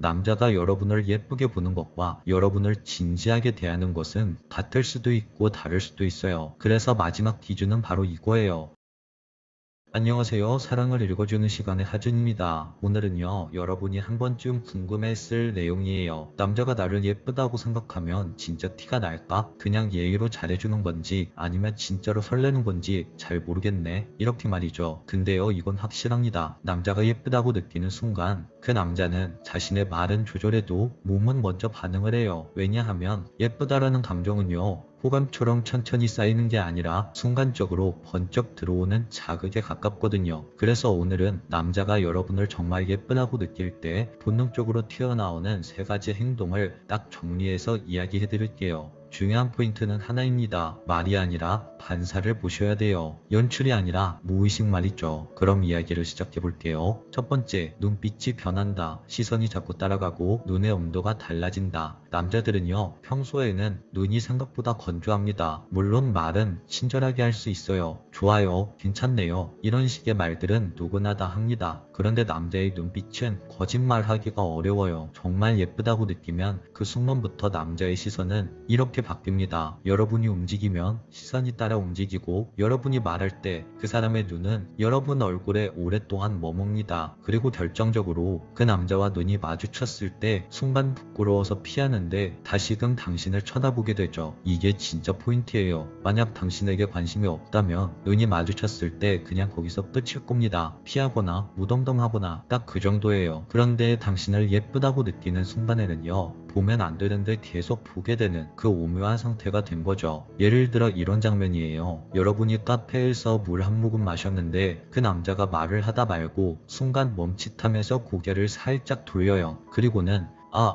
남자가 여러분을 예쁘게 보는 것과 여러분을 진지하게 대하는 것은 같을 수도 있고 다를 수도 있어요. 그래서 마지막 기준은 바로 이거예요. 안녕하세요. 사랑을 읽어주는 시간의 하준입니다. 오늘은요, 여러분이 한 번쯤 궁금했을 내용이에요. 남자가 나를 예쁘다고 생각하면 진짜 티가 날까? 그냥 예의로 잘해주는 건지 아니면 진짜로 설레는 건지 잘 모르겠네. 이렇게 말이죠. 근데요, 이건 확실합니다. 남자가 예쁘다고 느끼는 순간 그 남자는 자신의 말은 조절해도 몸은 먼저 반응을 해요. 왜냐하면 예쁘다라는 감정은요, 호감처럼 천천히 쌓이는 게 아니라 순간적으로 번쩍 들어오는 자극에 가깝거든요. 그래서 오늘은 남자가 여러분을 정말 예쁘다고 느낄 때 본능적으로 튀어나오는 3가지 행동을 딱 정리해서 이야기해 드릴게요. 중요한 포인트는 하나입니다. 말이 아니라 반사를 보셔야 돼요. 연출이 아니라 무의식 말이죠. 그럼 이야기를 시작해 볼게요. 첫 번째, 눈빛이 변한다. 시선이 자꾸 따라가고 눈의 온도가 달라진다. 남자들은요, 평소에는 눈이 생각보다 건조합니다. 물론 말은 친절하게 할 수 있어요. 좋아요, 괜찮네요. 이런 식의 말들은 누구나 다 합니다. 그런데 남자의 눈빛은 거짓말하기가 어려워요. 정말 예쁘다고 느끼면 그 순간부터 남자의 시선은 이렇게 바뀝니다. 여러분이 움직이면 시선이 따라 움직이고, 여러분이 말할 때 그 사람의 눈은 여러분 얼굴에 오랫동안 머뭅니다. 그리고 결정적으로 그 남자와 눈이 마주쳤을 때 순간 부끄러워서 피하는데 다시금 당신을 쳐다보게 되죠. 이게 진짜 포인트예요. 만약 당신에게 관심이 없다면 눈이 마주쳤을 때 그냥 거기서 끝일 겁니다. 피하거나 무덤덤하거나 딱 그 정도예요. 그런데 당신을 예쁘다고 느끼는 순간에는요, 보면 안 되는데 계속 보게 되는 그 오묘한 상태가 된 거죠. 예를 들어 이런 장면이에요. 여러분이 카페에서 물 한 모금 마셨는데 그 남자가 말을 하다 말고 순간 멈칫하면서 고개를 살짝 돌려요. 그리고는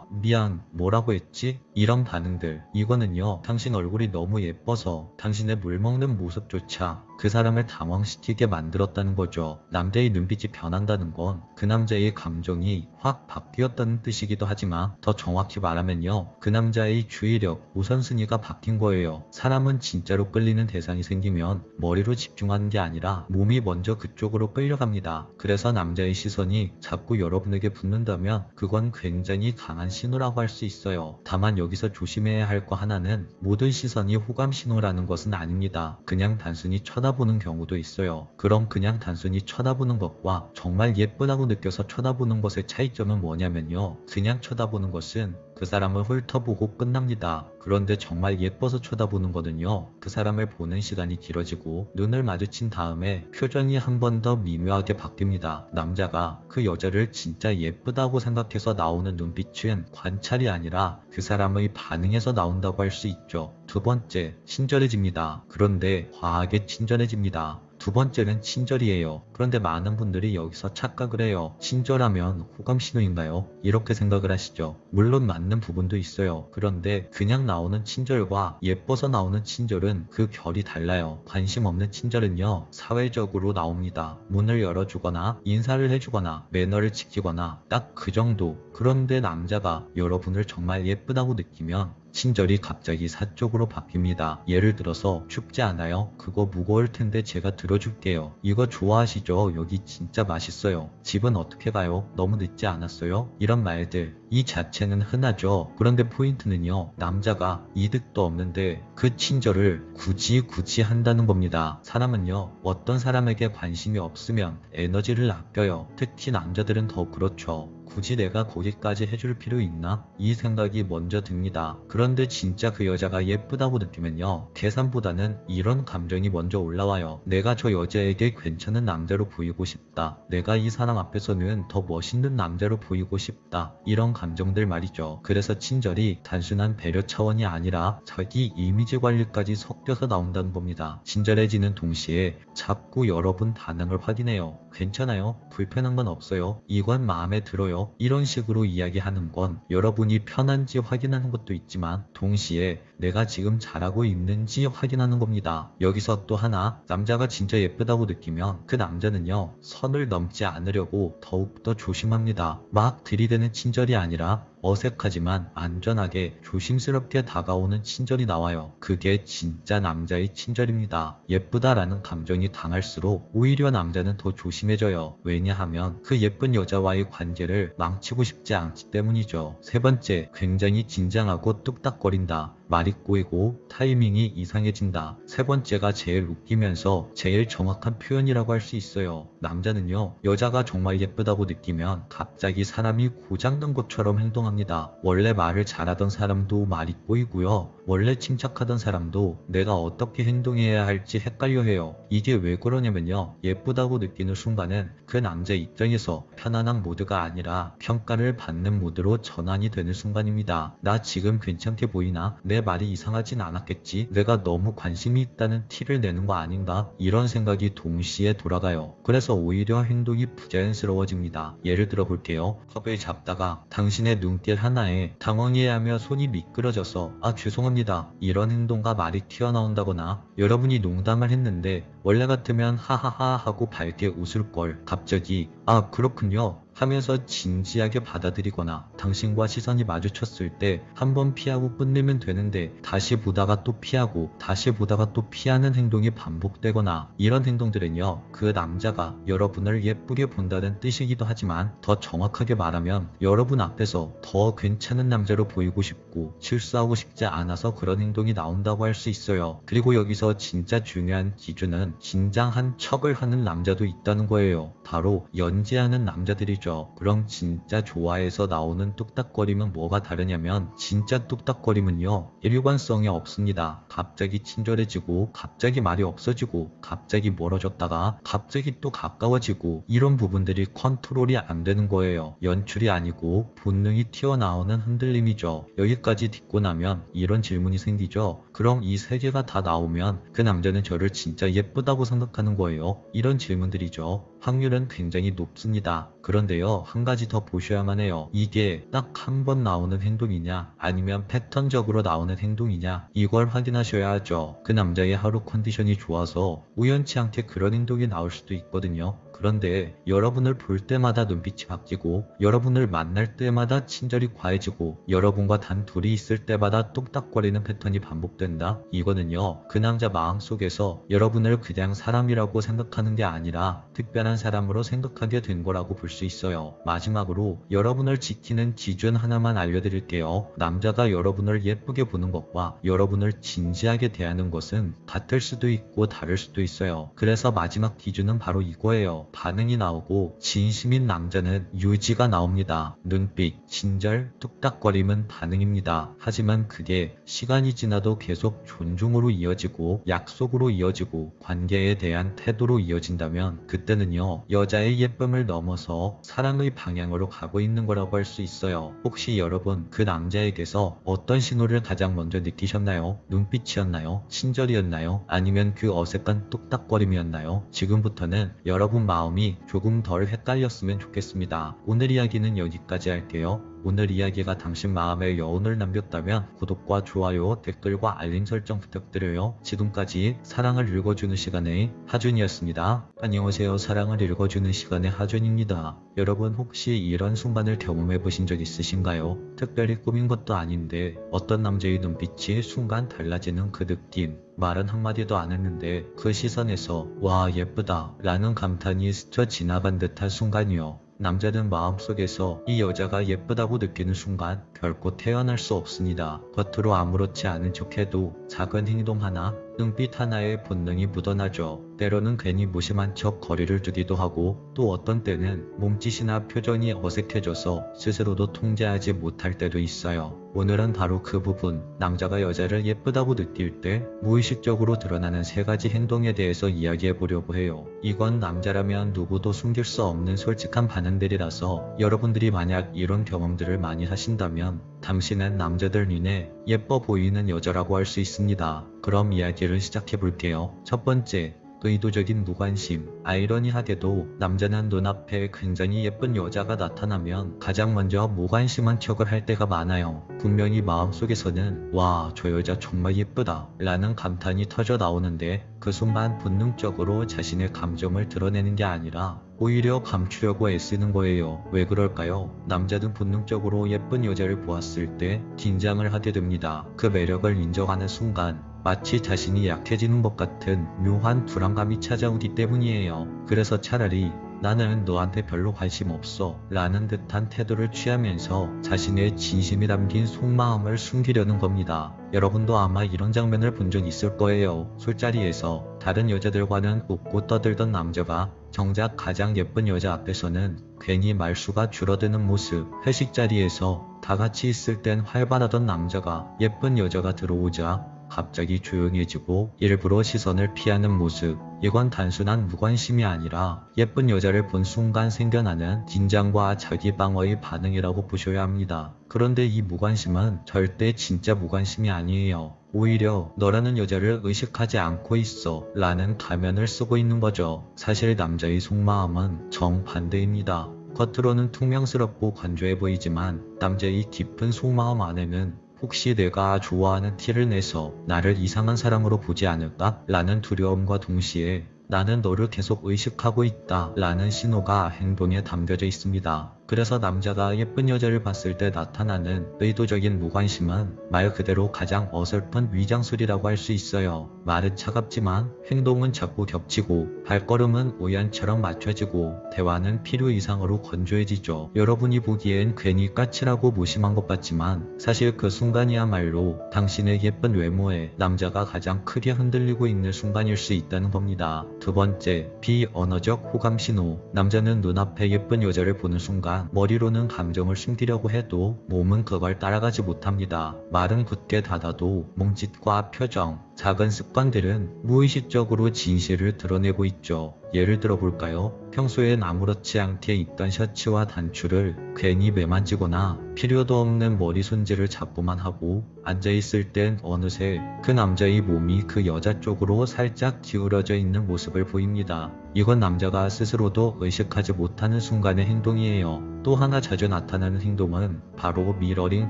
미안, 뭐라고 했지? 이런 반응들. 이거는요, 당신 얼굴이 너무 예뻐서 당신의 물 먹는 모습조차 그 사람을 당황시키게 만들었다는 거죠. 남자의 눈빛이 변한다는 건 그 남자의 감정이 확 바뀌었다는 뜻이기도 하지만 더 정확히 말하면요, 그 남자의 주의력, 우선순위가 바뀐 거예요. 사람은 진짜로 끌리는 대상이 생기면 머리로 집중하는 게 아니라 몸이 먼저 그쪽으로 끌려갑니다. 그래서 남자의 시선이 자꾸 여러분에게 붙는다면 그건 굉장히 강한 신호라고 할 수 있어요. 다만 여기서 조심해야 할 거 하나는 모든 시선이 호감 신호라는 것은 아닙니다. 그냥 단순히 쳐다보는 경우도 있어요. 그럼 그냥 단순히 쳐다보는 것과 정말 예쁘다고 느껴서 쳐다보는 것의 차이점은 뭐냐면요, 그냥 쳐다보는 것은 그 사람을 훑어보고 끝납니다. 그런데 정말 예뻐서 쳐다보는 거는요, 그 사람을 보는 시간이 길어지고 눈을 마주친 다음에 표정이 한 번 더 미묘하게 바뀝니다. 남자가 그 여자를 진짜 예쁘다고 생각해서 나오는 눈빛은 관찰이 아니라 그 사람의 반응에서 나온다고 할 수 있죠. 두 번째, 친절해집니다. 그런데 과하게 친절해집니다. 두 번째는 친절이에요. 그런데 많은 분들이 여기서 착각을 해요. 친절하면 호감 신호인가요? 이렇게 생각을 하시죠. 물론 맞는 부분도 있어요. 그런데 그냥 나오는 친절과 예뻐서 나오는 친절은 그 결이 달라요. 관심 없는 친절은요, 사회적으로 나옵니다. 문을 열어주거나 인사를 해주거나 매너를 지키거나 딱 그 정도. 그런데 남자가 여러분을 정말 예쁘다고 느끼면 친절이 갑자기 사적으로 바뀝니다. 예를 들어서 춥지 않아요? 그거 무거울 텐데 제가 들어줄게요. 이거 좋아하시죠? 여기 진짜 맛있어요. 집은 어떻게 가요? 너무 늦지 않았어요? 이런 말들. 이 자체는 흔하죠. 그런데 포인트는요, 남자가 이득도 없는데 그 친절을 굳이 한다는 겁니다. 사람은요, 어떤 사람에게 관심이 없으면 에너지를 아껴요. 특히 남자들은 더 그렇죠. 굳이 내가 거기까지 해줄 필요 있나? 이 생각이 먼저 듭니다. 그런데 진짜 그 여자가 예쁘다고 느끼면요, 계산보다는 이런 감정이 먼저 올라와요. 내가 저 여자에게 괜찮은 남자로 보이고 싶다. 내가 이 사람 앞에서는 더 멋있는 남자로 보이고 싶다. 이런 감정들 말이죠. 그래서 친절이 단순한 배려 차원이 아니라 자기 이미지 관리까지 섞여서 나온다는 겁니다. 친절해지는 동시에 자꾸 여러분 반응을 확인해요. 괜찮아요? 불편한 건 없어요? 이건 마음에 들어요? 이런 식으로 이야기하는 건 여러분이 편한지 확인하는 것도 있지만 동시에 내가 지금 잘하고 있는지 확인하는 겁니다. 여기서 또 하나, 남자가 진짜 예쁘다고 느끼면 그 남자는요, 선을 넘지 않으려고 더욱더 조심합니다. 막 들이대는 친절이 아니라 어색하지만 안전하게 조심스럽게 다가오는 친절이 나와요. 그게 진짜 남자의 친절입니다. 예쁘다라는 감정이 강할수록 오히려 남자는 더 조심해져요. 왜냐하면 그 예쁜 여자와의 관계를 망치고 싶지 않기 때문이죠. 세 번째, 굉장히 진지하고 뚝딱거린다. 말이 꼬이고 타이밍이 이상해진다. 세 번째가 제일 웃기면서 제일 정확한 표현이라고 할 수 있어요. 남자는요, 여자가 정말 예쁘다고 느끼면 갑자기 사람이 고장난 것처럼 행동합니다. 원래 말을 잘하던 사람도 말이 꼬이고요. 원래 침착하던 사람도 내가 어떻게 행동해야 할지 헷갈려해요. 이게 왜 그러냐면요, 예쁘다고 느끼는 순간은 그 남자 입장에서 편안한 모드가 아니라 평가를 받는 모드로 전환이 되는 순간입니다. 나 지금 괜찮게 보이나? 내 말이 이상하진 않았겠지? 내가 너무 관심이 있다는 티를 내는 거 아닌가? 이런 생각이 동시에 돌아가요. 그래서 오히려 행동이 부자연스러워집니다. 예를 들어 볼게요. 컵을 잡다가 당신의 눈길 하나에 당황해하며 손이 미끄러져서 아 죄송합니다, 이런 행동과 말이 튀어나온다거나, 여러분이 농담을 했는데 원래 같으면 하하하 하고 밝게 웃을 걸 갑자기 아 그렇군요 하면서 진지하게 받아들이거나, 당신과 시선이 마주쳤을 때 한 번 피하고 끝내면 되는데 다시 보다가 또 피하고 다시 보다가 또 피하는 행동이 반복되거나, 이런 행동들은요, 그 남자가 여러분을 예쁘게 본다는 뜻이기도 하지만 더 정확하게 말하면 여러분 앞에서 더 괜찮은 남자로 보이고 싶고 실수하고 싶지 않아서 그런 행동이 나온다고 할 수 있어요. 그리고 여기서 진짜 중요한 기준은 긴장한 척을 하는 남자도 있다는 거예요. 바로 연기하는 남자들이죠. 그럼 진짜 좋아해서 나오는 뚝딱거림은 뭐가 다르냐면, 진짜 뚝딱거림은요, 일관성이 없습니다. 갑자기 친절해지고 갑자기 말이 없어지고 갑자기 멀어졌다가 갑자기 또 가까워지고, 이런 부분들이 컨트롤이 안 되는 거예요. 연출이 아니고 본능이 튀어나오는 흔들림이죠. 여기까지 듣고 나면 이런 질문이 생기죠. 그럼 이 세 개가 다 나오면 그 남자는 저를 진짜 예쁘다고 생각하는 거예요? 이런 질문들이죠. 확률은 굉장히 높습니다. 그런데요, 한 가지 더 보셔야만 해요. 이게 딱 한 번 나오는 행동이냐 아니면 패턴적으로 나오는 행동이냐, 이걸 확인하셔야 하죠. 그 남자의 하루 컨디션이 좋아서 우연치 않게 그런 행동이 나올 수도 있거든요. 그런데 여러분을 볼 때마다 눈빛이 바뀌고, 여러분을 만날 때마다 친절이 과해지고, 여러분과 단 둘이 있을 때마다 뚝딱거리는 패턴이 반복된다? 이거는요, 그 남자 마음속에서 여러분을 그냥 사람이라고 생각하는 게 아니라 특별한 사람으로 생각하게 된 거라고 볼 수 있어요. 마지막으로 여러분을 지키는 기준 하나만 알려드릴게요. 남자가 여러분을 예쁘게 보는 것과 여러분을 진지하게 대하는 것은 같을 수도 있고 다를 수도 있어요. 그래서 마지막 기준은 바로 이거예요. 반응이 나오고 진심인 남자는 유지가 나옵니다. 눈빛, 친절, 뚝딱거림은 반응입니다. 하지만 그게 시간이 지나도 계속 존중으로 이어지고 약속으로 이어지고 관계에 대한 태도로 이어진다면, 그때는요, 여자의 예쁨을 넘어서 사랑의 방향으로 가고 있는 거라고 할 수 있어요. 혹시 여러분 그 남자에게서 어떤 신호를 가장 먼저 느끼셨나요? 눈빛이었나요? 친절이었나요? 아니면 그 어색한 뚝딱거림이었나요? 지금부터는 여러분 마음이 조금 덜 헷갈렸으면 좋겠습니다. 오늘 이야기는 여기까지 할게요. 오늘 이야기가 당신 마음에 여운을 남겼다면 구독과 좋아요, 댓글과 알림 설정 부탁드려요. 지금까지 사랑을 읽어주는 시간의 하준이었습니다. 안녕하세요. 사랑을 읽어주는 시간의 하준입니다. 여러분 혹시 이런 순간을 경험해 보신 적 있으신가요? 특별히 꾸민 것도 아닌데 어떤 남자의 눈빛이 순간 달라지는 그 느낌. 말은 한마디도 안 했는데 그 시선에서 와 예쁘다 라는 감탄이 스쳐 지나간 듯한 순간이요. 남자는 마음속에서 이 여자가 예쁘다고 느끼는 순간 결코 태어날 수 없습니다. 겉으로 아무렇지 않은 척해도 작은 행동 하나, 눈빛 하나에 본능이 묻어나죠. 때로는 괜히 무심한 척 거리를 두기도 하고, 또 어떤 때는 몸짓이나 표정이 어색해져서 스스로도 통제하지 못할 때도 있어요. 오늘은 바로 그 부분, 남자가 여자를 예쁘다고 느낄 때 무의식적으로 드러나는 세 가지 행동에 대해서 이야기해 보려고 해요. 이건 남자라면 누구도 숨길 수 없는 솔직한 반응들이라서 여러분들이 만약 이런 경험들을 많이 하신다면 당신은 남자들 눈에 예뻐 보이는 여자라고 할 수 있습니다. 그럼 이야기를 시작해 볼게요. 첫 번째, 의도적인 무관심. 아이러니하게도 남자는 눈앞에 굉장히 예쁜 여자가 나타나면 가장 먼저 무관심한 척을 할 때가 많아요. 분명히 마음속에서는 와, 저 여자 정말 예쁘다 라는 감탄이 터져 나오는데 그 순간 본능적으로 자신의 감정을 드러내는 게 아니라 오히려 감추려고 애쓰는 거예요. 왜 그럴까요? 남자는 본능적으로 예쁜 여자를 보았을 때 긴장을 하게 됩니다. 그 매력을 인정하는 순간 마치 자신이 약해지는 것 같은 묘한 불안감이 찾아오기 때문이에요. 그래서 차라리 나는 너한테 별로 관심 없어 라는 듯한 태도를 취하면서 자신의 진심이 담긴 속마음을 숨기려는 겁니다. 여러분도 아마 이런 장면을 본 적 있을 거예요. 술자리에서 다른 여자들과는 웃고 떠들던 남자가 정작 가장 예쁜 여자 앞에서는 괜히 말수가 줄어드는 모습. 회식 자리에서 다 같이 있을 땐 활발하던 남자가 예쁜 여자가 들어오자 갑자기 조용해지고 일부러 시선을 피하는 모습. 이건 단순한 무관심이 아니라 예쁜 여자를 본 순간 생겨나는 긴장과 자기 방어의 반응이라고 보셔야 합니다. 그런데 이 무관심은 절대 진짜 무관심이 아니에요. 오히려 너라는 여자를 의식하지 않고 있어 라는 가면을 쓰고 있는 거죠. 사실 남자의 속마음은 정반대입니다. 겉으로는 퉁명스럽고 건조해 보이지만 남자의 깊은 속마음 안에는 혹시 내가 좋아하는 티를 내서 나를 이상한 사람으로 보지 않을까? 라는 두려움과 동시에 나는 너를 계속 의식하고 있다 라는 신호가 행동에 담겨져 있습니다. 그래서 남자가 예쁜 여자를 봤을 때 나타나는 의도적인 무관심은 말 그대로 가장 어설픈 위장술이라고 할 수 있어요. 말은 차갑지만 행동은 자꾸 겹치고 발걸음은 우연처럼 맞춰지고 대화는 필요 이상으로 건조해지죠. 여러분이 보기엔 괜히 까칠하고 무심한 것 같지만 사실 그 순간이야말로 당신의 예쁜 외모에 남자가 가장 크게 흔들리고 있는 순간일 수 있다는 겁니다. 두 번째, 비언어적 호감 신호. 남자는 눈앞에 예쁜 여자를 보는 순간 머리로는 감정을 숨기려고 해도 몸은 그걸 따라가지 못합니다. 말은 굳게 닫아도 몸짓과 표정, 작은 습관들은 무의식적으로 진실을 드러내고 있죠. 예를 들어 볼까요? 평소엔 아무렇지 않게 입던 셔츠와 단추를 괜히 매만지거나 필요도 없는 머리 손질을 자꾸만 하고 앉아있을 땐 어느새 그 남자의 몸이 그 여자 쪽으로 살짝 기울어져 있는 모습을 보입니다. 이건 남자가 스스로도 의식하지 못하는 순간의 행동이에요. 또 하나 자주 나타나는 행동은 바로 미러링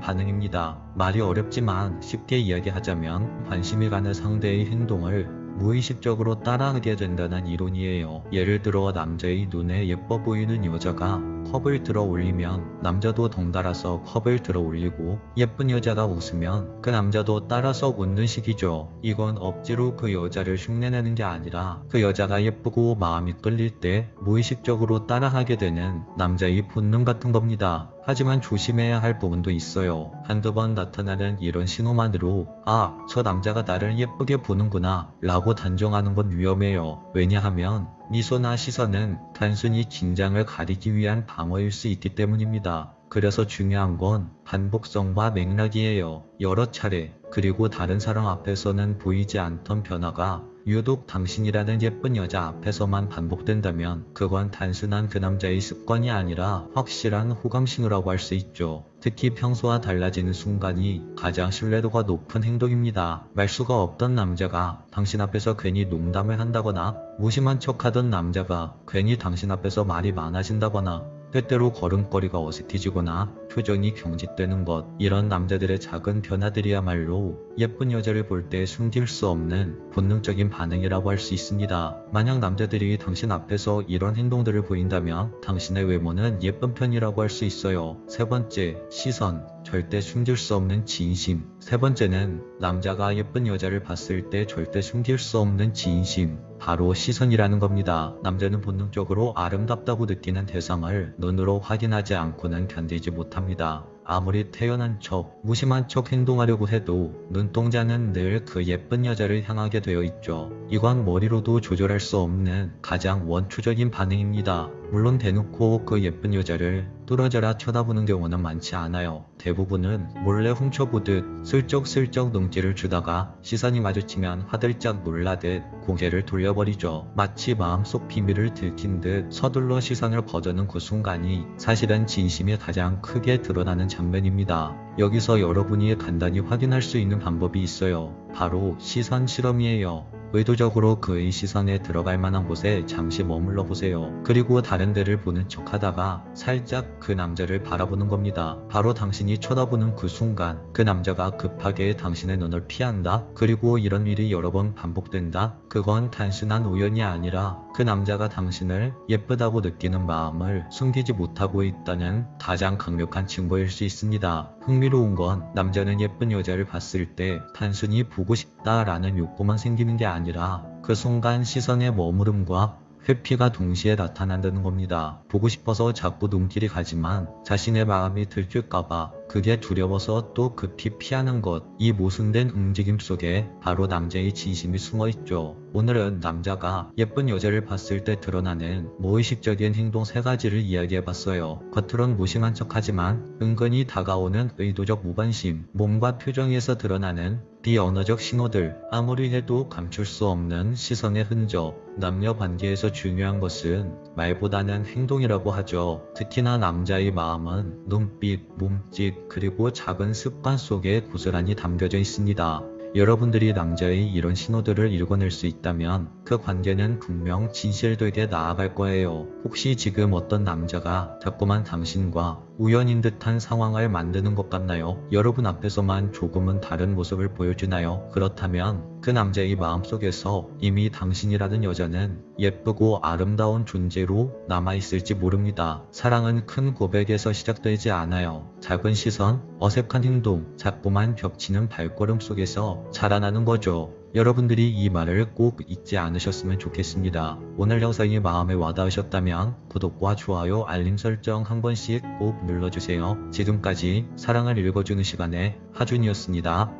반응입니다. 말이 어렵지만 쉽게 이야기하자면 관심이 가는 상대의 행동을 무의식적으로 따라하게 된다는 이론이에요. 예를 들어 남자의 눈에 예뻐 보이는 여자가 컵을 들어 올리면 남자도 덩달아서 컵을 들어 올리고 예쁜 여자가 웃으면 그 남자도 따라서 웃는 식이죠. 이건 억지로 그 여자를 흉내내는 게 아니라 그 여자가 예쁘고 마음이 끌릴 때 무의식적으로 따라하게 되는 남자의 본능 같은 겁니다. 하지만 조심해야 할 부분도 있어요. 한두 번 나타나는 이런 신호만으로 아, 저 남자가 나를 예쁘게 보는구나 라고 단정하는 건 위험해요. 왜냐하면 미소나 시선은 단순히 긴장을 가리기 위한 방어일 수 있기 때문입니다. 그래서 중요한 건 반복성과 맥락이에요. 여러 차례, 그리고 다른 사람 앞에서는 보이지 않던 변화가 유독 당신이라는 예쁜 여자 앞에서만 반복된다면 그건 단순한 그 남자의 습관이 아니라 확실한 호감신호라고 할 수 있죠. 특히 평소와 달라지는 순간이 가장 신뢰도가 높은 행동입니다. 말수가 없던 남자가 당신 앞에서 괜히 농담을 한다거나 무심한 척하던 남자가 괜히 당신 앞에서 말이 많아진다거나 때때로 걸음걸이가 어색해지거나 표정이 경직되는 것, 이런 남자들의 작은 변화들이야말로 예쁜 여자를 볼 때 숨길 수 없는 본능적인 반응이라고 할 수 있습니다. 만약 남자들이 당신 앞에서 이런 행동들을 보인다면 당신의 외모는 예쁜 편이라고 할 수 있어요. 세 번째, 시선. 절대 숨길 수 없는 진심. 세 번째는 남자가 예쁜 여자를 봤을 때 절대 숨길 수 없는 진심. 바로 시선이라는 겁니다. 남자는 본능적으로 아름답다고 느끼는 대상을 눈으로 확인하지 않고는 견디지 못합니다. 아무리 태연한 척, 무심한 척 행동하려고 해도 눈동자는 늘 그 예쁜 여자를 향하게 되어 있죠. 이건 머리로도 조절할 수 없는 가장 원초적인 반응입니다. 물론 대놓고 그 예쁜 여자를 뚫어져라 쳐다보는 경우는 많지 않아요. 대부분은 몰래 훔쳐보듯 슬쩍슬쩍 눈길을 주다가 시선이 마주치면 화들짝 놀라듯 고개를 돌려버리죠. 마치 마음속 비밀을 들킨 듯 서둘러 시선을 거두는 그 순간이 사실은 진심이 가장 크게 드러나는 장면입니다. 여기서 여러분이 간단히 확인할 수 있는 방법이 있어요. 바로 시선 실험이에요. 의도적으로 그의 시선에 들어갈 만한 곳에 잠시 머물러 보세요. 그리고 다른 데를 보는 척 하다가 살짝 그 남자를 바라보는 겁니다. 바로 당신이 쳐다보는 그 순간 그 남자가 급하게 당신의 눈을 피한다. 그리고 이런 일이 여러 번 반복된다. 그건 단순한 우연이 아니라 그 남자가 당신을 예쁘다고 느끼는 마음을 숨기지 못하고 있다는 가장 강력한 증거일 수 있습니다. 흥미로운 건 남자는 예쁜 여자를 봤을 때 단순히 보고 싶다라는 욕구만 생기는 게 아니라 그 순간 시선의 머무름과 회피가 동시에 나타난다는 겁니다. 보고 싶어서 자꾸 눈길이 가지만 자신의 마음이 들킬까봐 그게 두려워서 또 급히 피하는 것. 이 모순된 움직임 속에 바로 남자의 진심이 숨어있죠. 오늘은 남자가 예쁜 여자를 봤을 때 드러나는 무의식적인 행동 3가지를 이야기해봤어요. 겉으론 무심한 척하지만 은근히 다가오는 의도적 무관심, 몸과 표정에서 드러나는 비언어적 신호들, 아무리 해도 감출 수 없는 시선의 흔적. 남녀 관계에서 중요한 것은 말보다는 행동이라고 하죠. 특히나 남자의 마음은 눈빛, 몸짓, 그리고 작은 습관 속에 고스란히 담겨져 있습니다. 여러분들이 남자의 이런 신호들을 읽어낼 수 있다면 그 관계는 분명 진실되게 나아갈 거예요. 혹시 지금 어떤 남자가 자꾸만 당신과 우연인 듯한 상황을 만드는 것 같나요? 여러분 앞에서만 조금은 다른 모습을 보여주나요? 그렇다면 그 남자의 마음속에서 이미 당신이라는 여자는 예쁘고 아름다운 존재로 남아있을지 모릅니다. 사랑은 큰 고백에서 시작되지 않아요. 작은 시선, 어색한 행동, 자꾸만 겹치는 발걸음 속에서 자라나는 거죠. 여러분들이 이 말을 꼭 잊지 않으셨으면 좋겠습니다. 오늘 영상이 마음에 와닿으셨다면 구독과 좋아요, 알림 설정 한 번씩 꼭 눌러주세요. 지금까지 사랑을 읽어주는 시간의 하준이었습니다.